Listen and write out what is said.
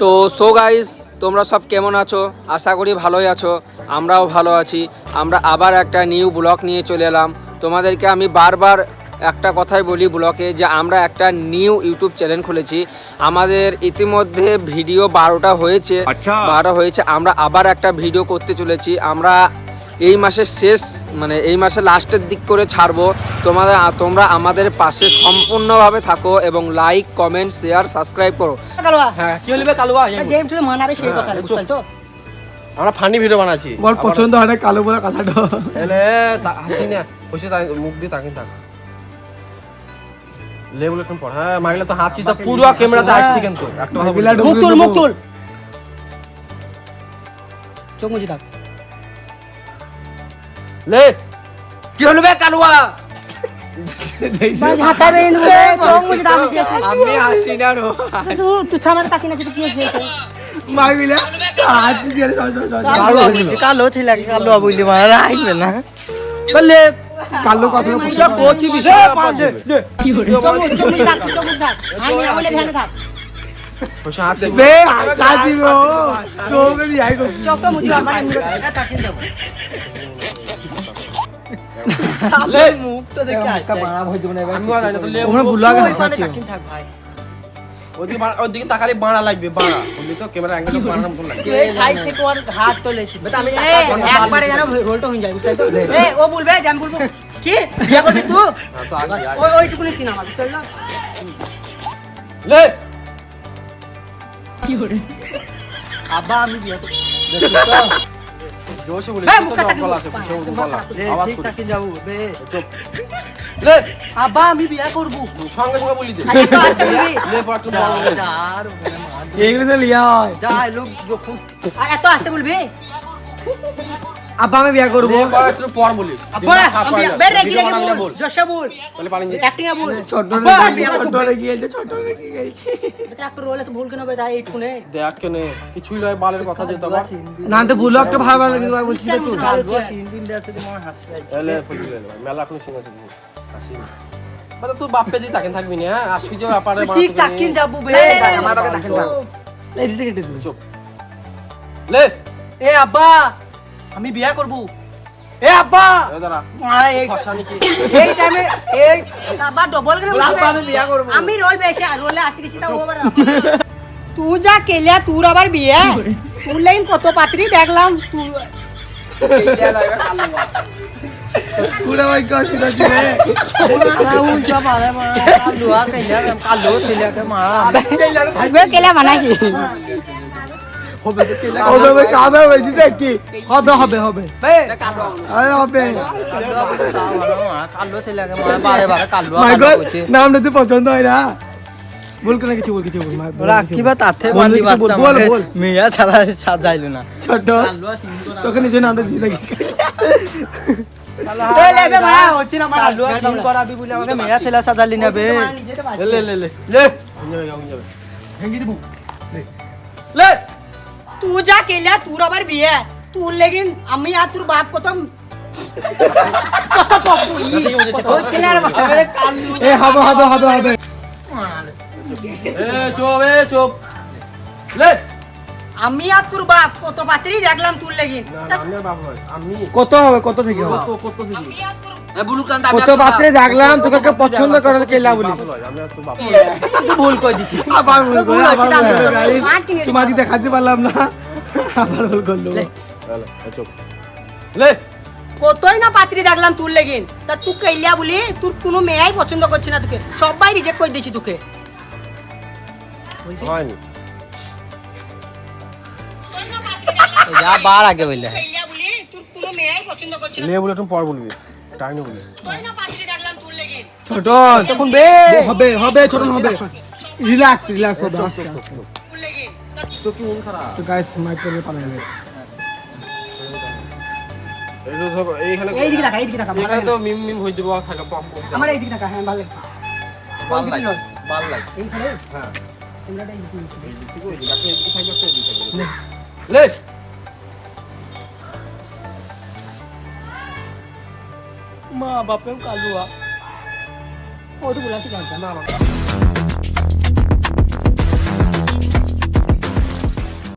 তো so guys, তোমরা সব কেমন আছো? আশা করি ভালোই আছো, আমরাও ভালো আছি। আমরা আবার একটা নিউ ব্লগ নিয়ে চলে এলাম। তোমাদেরকে আমি বারবার একটা কথাই বলি ব্লগে, যে আমরা একটা নিউ ইউটিউব চ্যানেল খুলেছি। আমাদের ইতিমধ্যে ভিডিও 12টা হয়েছে। আমরা আবার একটা ভিডিও করতে চলেছি। আমরা এই মাসের শেষ এই মাসের লাস্টের দিক করে ছাড়বো। তোমরা আমাদের পাশে সম্পূর্ণভাবে থাকো এবং লাইক, কমেন্ট, শেয়ার, সাবস্ক্রাইব করো। হ্যাঁ কি হইবে কালুয়া জেমস মানাবে সেই কথা বুঝতে তো আমরা ফানি ভিডিও বানাচ্ছি। বল পছন্দ হয় না কালো বলা কথাটা। এলে হাসি না খুশি মুখ দিয়ে তাকিয়ে থাক লেবুল এখন পড়। হ্যাঁ মাইলে তো হাঁচি তো পুরো ক্যামেরাতে আসছে কিন্তু একটা কথা বলি মুখ তুল চোখ মুজি থাক। লে কি হলো বে কালুয়া? বাস হাতা বেরিয়ে নেবে চোখ মুজি থাক। আমি হাসি না রো, তুই থামার তাকি না তুই কি হয়েছে মাইলে হাত দিয়ে কালো ছেলে কালো বইলে মারা আইবে না বলে কালো কথা পুরো কোচি বিষয় কি হলো চোখ মুজি থাক আই না বলে ধ্যানে থাক খুশি হাত বে হাত দিও তো কই আই কই চোখটা মুজি মানে তাকিয়ে দাও লে মুখটা দেখে আজকা বাড়া হই দিব না আমি জানি না তো লে ওখানে ভুল লাগে মানে তাকিয়ে থাক ভাই। ওদিকে তাকালে বাড়া লাগবে বাড়া বললি তো ক্যামেরা অ্যাঙ্গেল বাড়া মত লাগবে এই সাইড থেকে ওর হাত তোলে আমি একবারে যেন রোলটা হয়ে যায় বুঝতে তো। এ ও বলবে যে আমি বলবো কি বিয়ে করবি তুই হ্যাঁ তো আগে ওইটুকুনি সিনেমা বুঝতে না। লে আব্বা আমি বিয়ে করব জোশে বলি হ্যাঁ, তো মুখটা তাকিয়ে গলা বল। আছে পিছে গলা লে, আওয়াজ ঠিক করে তাকিয়ে যাবো বে চুপ লে আব্বা আমি বিয়ে করব সঙ্গে সঙ্গে বলি দে আরে তো আসতে বলবি লে পড় তুই বল লে যার এইগুলো তো লিয়া হয় যা লোক যখন আর এত আসতে বলবি আব্বা আমি বিয়া করব লে পড় তুই পড় বলি আব্বা আমি বিয়ে বের রেখে রেখে বল জশা বল বলে পানি অ্যাক্টিং এ বল ছোট আব্বা, রে বিয়ে করব। ছোট রে গিয়েছে ছোট রে কি গেছে বেটা একটা রোলে তো ভুল কেন বে তাই এইটুকুনে দেখ কেনে কিছুই লয় বালের কথা যেত আবার না তো ভুল একটা ভালো ভালো লাগে বলছিস তুই কালুয়া সিন দে আছে তোমার হাসি এলে ফুজি লে মেলা কোন সিং আছে আসি মানে তুই বাপ পে দি তাকেন থাকবি না হ্যাঁ আসবি যে ব্যাপারে ঠিক তাকিন যাবো বে আমারটাকে তাকিয়ে থাক। এডিট কেটে দিবি চুপ লে এ আব্বা আমি বিয়ে করব এ আব্বা এ দাঁড়া মারা এই ফসানি কি এই টাইমে এই আব্বা ডবল করে আব্বা আমি বিয়ে করব। আমি রোল বেশি আর রোলে আসতে গেছি তা ওভার তুই যা কেলিয়া তুই আবার বিয়ে তুই লাইন কত পাত্রী দেখলাম তুই পুরা ভাই কষ্ট দিছি রে কেলা বানাইছি হবে তো কেলা হবে ভাই কাবে ভাই দিতে কি হবে হবে হবে আরে হবে মাই গড নামটা তো পছন্দ হয় না বল কেন কিছু বল বল বল মেয়া ছাড়া সাজাইলো না ছোট তোকে নিজে নামটা দিছি নাকি লে লে লে লে ভেঙ্গি দিব লে তুই যা কেলিয়া তোর আবার বিয়ে তোর লেগিন আমি আর তোর বাপ কত এ হবে হবে হবে হবে চুপ লে আমি আর তোর বাপ কত পাত্রী দেখলাম তোর লেগিন আমি আর বাপ নয় আমি কত হবে কত থেকে হবে কত দিবি এ বুলু কান্ত কত পাত্রে দেখলাম তোকে কে পছন্দ করে কেলা বলি বাপ নয় আমি আর তোর বাপ ভুল কই দিছি আবার ভুল করে আবার তোমার দিতে খাইতে পারলাম না আবার ভুল করলো লে চুপ লে কতই না পাত্রী দেখলাম তোর লেগিন তা তুই কেলিয়া বলি তোর কোনো মেয়াই পছন্দ করছে না তোকে সবাই রিজেক্ট করে দিছি তোকে হয়নি যা বার আগে বললে কেলিয়া বলি তোর কোনো মেয়াই পছন্দ করছে না লে বলে তুমি পর বলবি টাইম বলে কতই না পাত্রী দেখলাম তোর লেগিন ছোট তখন বে হবে হবে ছোট হবে রিল্যাক্স রিল্যাক্স হবে আস্তে আস্তে তোর লেগিন তো কি মন খারাপ তো গাইস মাইক করে পালাবে এইখানে এইদিকে দেখা এখানে তো মিম মিম হই দিব থাকা পপ পপ আমার এইদিকে দেখা হ্যাঁ ভালো লাগছে ভাল লাগে ভাল লাগে এইখানে হ্যাঁ ক্যামেরাটা এইদিকে লে মা বাপেও কালুয়া ওটু বলা ঠিক আছে না